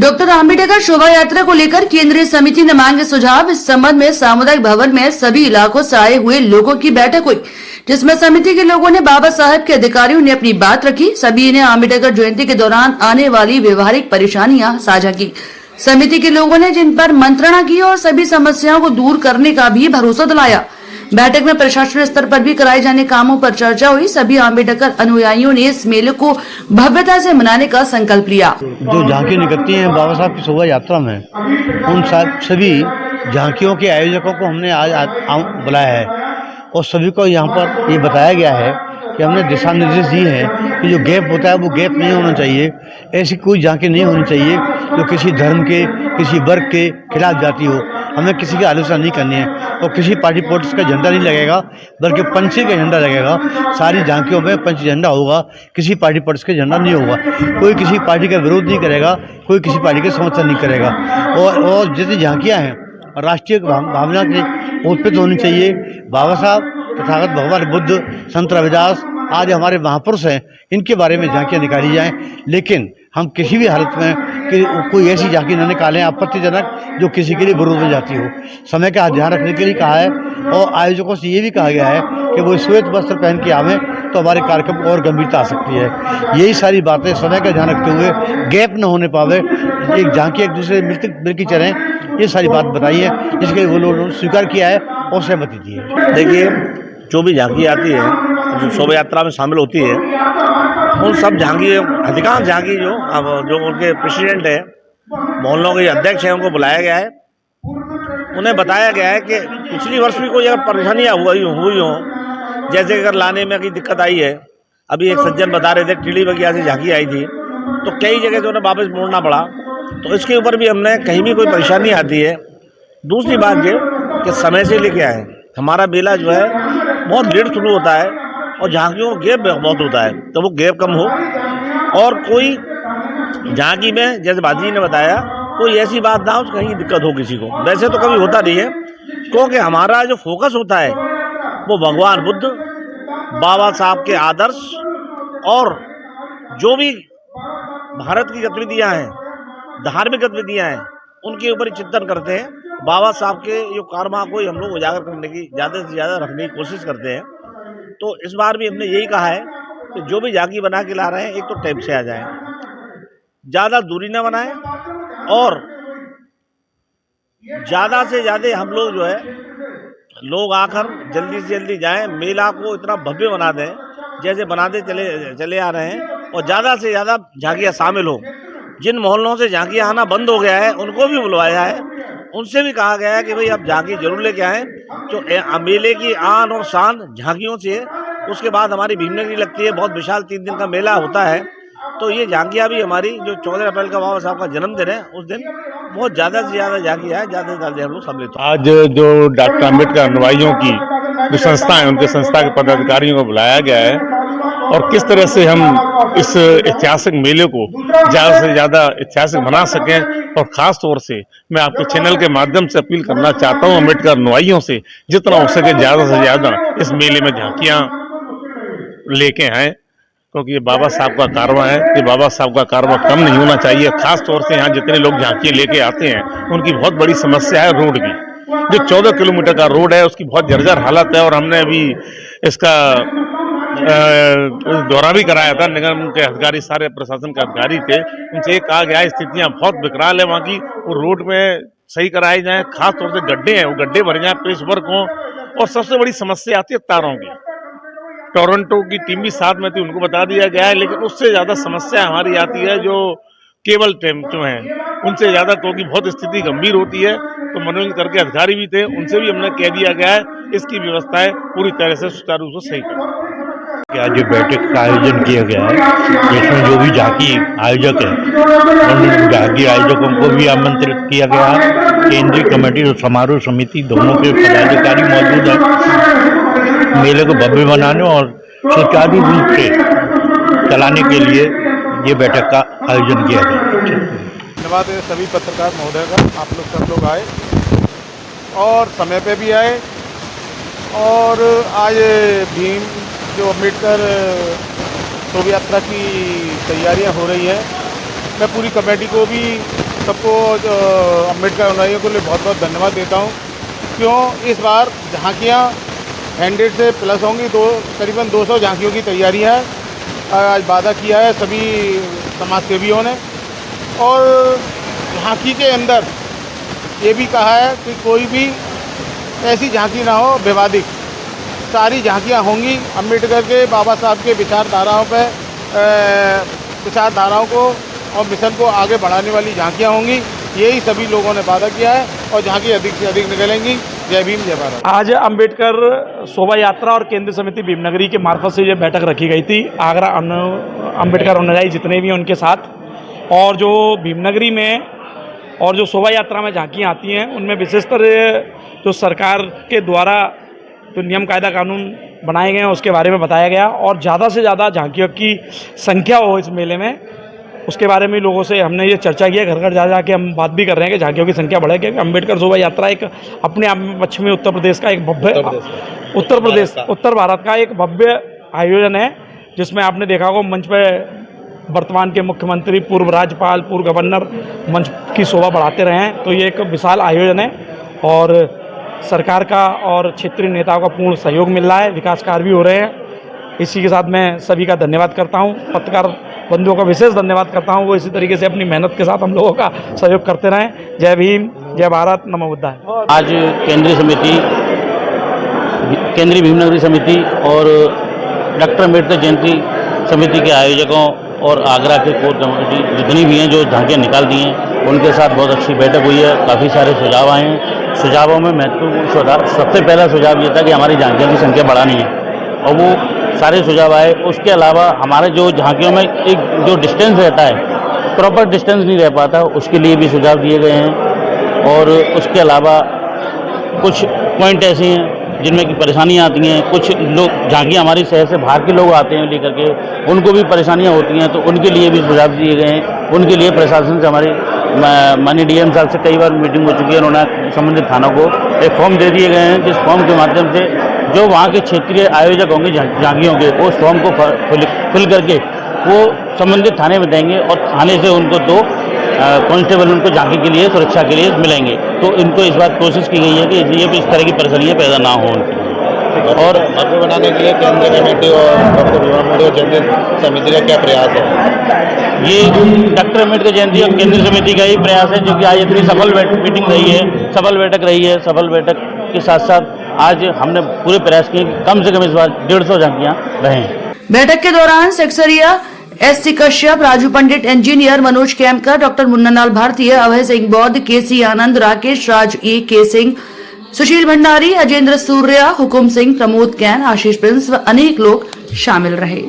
Doctor Ambedkar शोभा यात्रा को लेकर केंद्रीय समिति ने मांगे सुझाव। इस संबंध में सामुदायिक भवन में सभी इलाकों से आए हुए लोगों की बैठक हुई, जिसमें समिति के लोगों ने बाबा साहब के अधिकारियों ने अपनी बात रखी। सभी ने आम्बेडकर जयंती के दौरान आने वाली व्यवहारिक परेशानियां साझा की। समिति के लोगों ने जिन पर मंत्रणा की और सभी समस्याओं को दूर करने का भी भरोसा दिलाया। बैठक में प्रशासन स्तर पर भी कराए जाने कामों पर चर्चा हुई। सभी आम्बेडकर अनुयायियों ने इस मेले को भव्यता से मनाने का संकल्प लिया। जो झांकी निकलती हैं बाबा साहब की शोभा यात्रा में, उन सभी झांकियों के आयोजकों को हमने आज बुलाया है और सभी को यहाँ पर ये बताया गया है कि हमने दिशा निर्देश दिए हैं कि जो गैप होता है वो गैप नहीं होना चाहिए। ऐसी कोई झांकी नहीं होनी चाहिए जो किसी धर्म के, किसी वर्ग के खिलाफ जाती हो। हमें किसी की आलोचना नहीं करनी है और किसी पार्टी पॉलिटिक्स का झंडा नहीं लगेगा, बल्कि पंछी का झंडा लगेगा। सारी झांकियों में पंछी झंडा होगा, किसी पार्टी पॉलिटिक्स का झंडा नहीं होगा। कोई किसी पार्टी का विरोध नहीं करेगा, कोई किसी पार्टी का समर्थन नहीं करेगा। और जितनी झांकियाँ हैं राष्ट्रीय भावना की उत्पन्न होनी चाहिए। बाबा साहब, तथागत भगवान बुद्ध, संत रविदास आज हमारे महापुरुष हैं, इनके बारे में झांकियाँ निकाली जाएं। लेकिन हम किसी भी हालत में कि कोई ऐसी झांकी न निकालें आपत्तिजनक जो किसी के लिए विरोध में जाती हो। समय का ध्यान रखने के लिए कहा है और आयोजकों से ये भी कहा गया है कि वो श्वेत वस्त्र पहन के आवें तो हमारे कार्यक्रम और गंभीरता आ सकती है। यही सारी बातें समय का ध्यान रखते हुए गैप न होने पावे, एक झांकी एक दूसरे मिलकर चलें, ये सारी बात बताई है, जिसके वो लोगों ने स्वीकार किया है और सहमति दी है। देखिए, जो भी झांकी आती है, जो शोभा यात्रा में शामिल होती है, उन सब झांकी, अधिकांश झांकी जो उनके प्रेसिडेंट है, मोहल्लों के अध्यक्ष हैं, उनको बुलाया गया है। उन्हें बताया गया है कि पिछली वर्ष भी कोई अगर परेशानियाँ हुई हो, जैसे अगर लाने में कोई दिक्कत आई है, अभी एक सज्जन बता रहे थे टीली बगिया से झांकी आई थी तो कई जगह से उन्हें वापस मोड़ना पड़ा, तो इसके ऊपर भी हमने कहीं भी कोई परेशानी आती है। दूसरी बात ये कि समय से लेके आए, हमारा मेला जो है बहुत लेट शुरू होता है और झांकियों का गैप बहुत होता है, तो वो गैप कम हो। और कोई झांकी में, जैसे भाजी ने बताया, कोई ऐसी बात ना हो कहीं दिक्कत हो किसी को। वैसे तो कभी होता नहीं है, क्योंकि हमारा जो फोकस होता है वो भगवान बुद्ध, बाबा साहब के आदर्श और जो भी भारत की गतिविधियाँ हैं, धार्मिक गतिविधियाँ हैं, उनके ऊपर ही चिंतन करते हैं। बाबा साहब के जो कारमा को हम लोग उजागर करने की, ज़्यादा से ज़्यादा रखने की कोशिश करते हैं। तो इस बार भी हमने यही कहा है कि जो भी झांकी बना के ला रहे हैं, एक तो टाइम से आ जाएं, ज़्यादा दूरी ना बनाएं और ज़्यादा से ज़्यादा हम लोग जो है लोग आकर जल्दी से जल्दी जाएं, मेला को इतना भव्य बना दें जैसे बनाते चले आ रहे हैं, और ज़्यादा से ज़्यादा झांकियाँ शामिल हो। जिन मोहल्लों से झांकियाँ आना बंद हो गया है उनको भी बुलवाया है, उनसे भी कहा गया है कि भाई आप झांकी जरूर लेके आएँ। जो मेले की आन और शान झांकियों से, उसके बाद हमारी भीमनगरी लगती है, बहुत विशाल 3 दिन का मेला होता है। तो ये झांकियाँ भी हमारी, जो 14 अप्रैल का बाबा साहब का जन्मदिन है, उस दिन बहुत ज़्यादा से ज़्यादा झांकियाँ है, ज़्यादा से ज़्यादा हम लोग सम्मिलित। आज जो डॉक्टर अम्बेडकर अनुयायियों की जो संस्था है, उनके संस्था के पदाधिकारियों को बुलाया गया है और किस तरह से हम इस ऐतिहासिक मेले को ज़्यादा से ज़्यादा ऐतिहासिक बना सकें। और ख़ास तौर से मैं आपके चैनल के माध्यम से अपील करना चाहता हूं अम्बेडकर अनुयायियों से, जितना हो सके ज़्यादा से ज़्यादा इस मेले में झांकियाँ लेके आएँ, क्योंकि ये बाबा साहब का कारवां है। ये बाबा साहब का कारवां कम नहीं होना चाहिए। खास तौर से यहाँ जितने लोग झांकियाँ लेके आते हैं, उनकी बहुत बड़ी समस्या है रोड की। जो 14 किलोमीटर का रोड है, उसकी बहुत जर्जर हालत है और हमने अभी इसका दौरा भी कराया था। निगम के अधिकारी, सारे प्रशासन के अधिकारी थे, उनसे कहा गया स्थितियाँ बहुत विकराल है वहाँ की, वो रोड में सही कराई जाए। खास तौर से गड्ढे हैं, वो गड्ढे भर जाए, पेच वर्क हो। और सबसे बड़ी समस्या आती है तारों की। टोरंटो की टीम भी साथ में थी, उनको बता दिया गया है, लेकिन उससे ज़्यादा समस्या हमारी आती है जो केबल टेम जो हैं, उनसे ज़्यादा, क्योंकि बहुत स्थिति गंभीर होती है। तो मनोरंजन करके अधिकारी भी थे, उनसे भी हमने कह दिया गया है इसकी व्यवस्थाएं पूरी तरह से सुचारू रूप से सही करें। आज जो बैठक का आयोजन किया गया है, इसमें जो भी झांकी आयोजक है, उन झांकी आयोजकों को भी आमंत्रित किया गया है। केंद्रीय कमेटी और समारोह समिति दोनों के पदाधिकारी मौजूद हैं। मेले को भव्य बनाने और सुचारू रूप से चलाने के लिए ये बैठक का आयोजन किया गया। धन्यवाद है सभी पत्रकार महोदय का, आप लोग सब लोग आए और समय पे भी आए। और आज भीम जो अम्बेडकर शोभा यात्रा की तैयारियां हो रही है, मैं पूरी कमेटी को भी सबको अम्बेडकर अनुयायियों के लिए बहुत बहुत धन्यवाद देता हूँ। क्यों इस बार झांकियाँ 100 से प्लस होंगी, करीबन 200 झांकियों की तैयारियाँ है। आज वादा किया है सभी समाज सेवियों ने, और झांकी के अंदर ये भी कहा है कि कोई भी ऐसी झांकी ना हो विवादित, सारी झांकियाँ होंगी अम्बेडकर के बाबा साहब के विचारधाराओं पे विचारधाराओं को और मिशन को आगे बढ़ाने वाली झांकियाँ होंगी। यही सभी लोगों ने वादा किया है और झांकी अधिक से अधिक निकलेंगी। जय भीम, जय भारत। आज अंबेडकर शोभा यात्रा और केंद्रीय समिति भीमनगरी के मार्फत से ये बैठक रखी गई थी। आगरा अंबेडकर अनुयायी जितने भी हैं उनके साथ, और जो भीमनगरी में और जो शोभा यात्रा में झांकियाँ आती हैं उनमें विशेषतर जो सरकार के द्वारा जो नियम कायदा कानून बनाए गए हैं उसके बारे में बताया गया, और ज़्यादा से ज़्यादा झांकियों की संख्या हो इस मेले में, उसके बारे में लोगों से हमने ये चर्चा की है। घर घर जा जाके हम बात भी कर रहे हैं कि झांकियों की संख्या बढ़े, क्योंकि अम्बेडकर शोभा यात्रा एक अपने आप में पश्चिमी उत्तर प्रदेश का एक भव्य उत्तर भारत का एक भव्य आयोजन है, जिसमें आपने देखा होगा मंच पे वर्तमान के मुख्यमंत्री, पूर्व राज्यपाल, पूर्व गवर्नर मंच की शोभा बढ़ाते रहे हैं। तो ये एक विशाल आयोजन है और सरकार का और क्षेत्रीय नेताओं का पूर्ण सहयोग मिल रहा है, विकास कार्य भी हो रहे हैं। इसी के साथ मैं सभी का धन्यवाद करता हूँ, पत्रकार बंधुओं का विशेष धन्यवाद करता हूँ। वो इसी तरीके से अपनी मेहनत के साथ हम लोगों का सहयोग करते रहें। जय भीम, जय भारत, नमो बुद्धाय। आज केंद्रीय भीमनगरी समिति और डॉक्टर अम्बेडकर जयंती समिति के आयोजकों और आगरा के कोर कमेटी जितनी भी हैं जो झांकियाँ निकाल दी हैं, उनके साथ बहुत अच्छी बैठक हुई है। काफ़ी सारे सुझाव आए हैं। सुझावों में महत्वपूर्ण सबसे पहला सुझाव ये था कि हमारी झांकियों की संख्या बढ़ानी है, और वो सारे सुझाव आए। उसके अलावा हमारे जो झांकियों में एक जो डिस्टेंस रहता है, प्रॉपर डिस्टेंस नहीं रह पाता, उसके लिए भी सुझाव दिए गए हैं। और उसके अलावा कुछ पॉइंट ऐसे हैं जिनमें की परेशानियाँ आती हैं। कुछ लोग झांकियाँ हमारी शहर से बाहर के लोग आते हैं लेकर के, उनको भी परेशानियाँ होती हैं, तो उनके लिए भी सुझाव दिए गए हैं। उनके लिए प्रशासन से हमारे माननीय डीएम साहब से कई बार मीटिंग हो चुकी है। उन्होंने संबंधित थानों को एक फॉर्म दे दिए गए हैं, जिस फॉर्म के माध्यम से जो वहाँ के क्षेत्रीय आयोजक होंगे झांकियों के, उस फॉर्म को फिल करके वो संबंधित थाने में देंगे, और थाने से उनको 2 कांस्टेबल उनको झांकी के लिए सुरक्षा के लिए मिलेंगे। तो इनको इस बात कोशिश की गई है कि इस तरह की परेशानियाँ पैदा ना हो उनकी। और आगे बनाने के लिए केंद्रीय कमेटी और डॉक्टर भीमराव अम्बेडकर जयंती समिति का क्या प्रयास है? ये डॉक्टर अम्बेडकर जयंती और केंद्रीय समिति का ही प्रयास है, जो कि आज इतनी सफल मीटिंग रही है, सफल बैठक रही है। सफल बैठक के साथ साथ आज हमने पूरे प्रयास किए कि कम से कम इस बार 150 झांकियाँ रहें। बैठक के दौरान secretary S C. Kashyap, Raju Pandit, engineer Manoj Kaimkar, doctor Munnalal Bhartiya, Abhay Singh Bauddh, K C. Anand, Rakesh Raj, K Singh, Sushil Bhandari, Ajendra Surya, Hukum Singh, Pramod Kain, Ashish Prince व अनेक लोग शामिल रहे।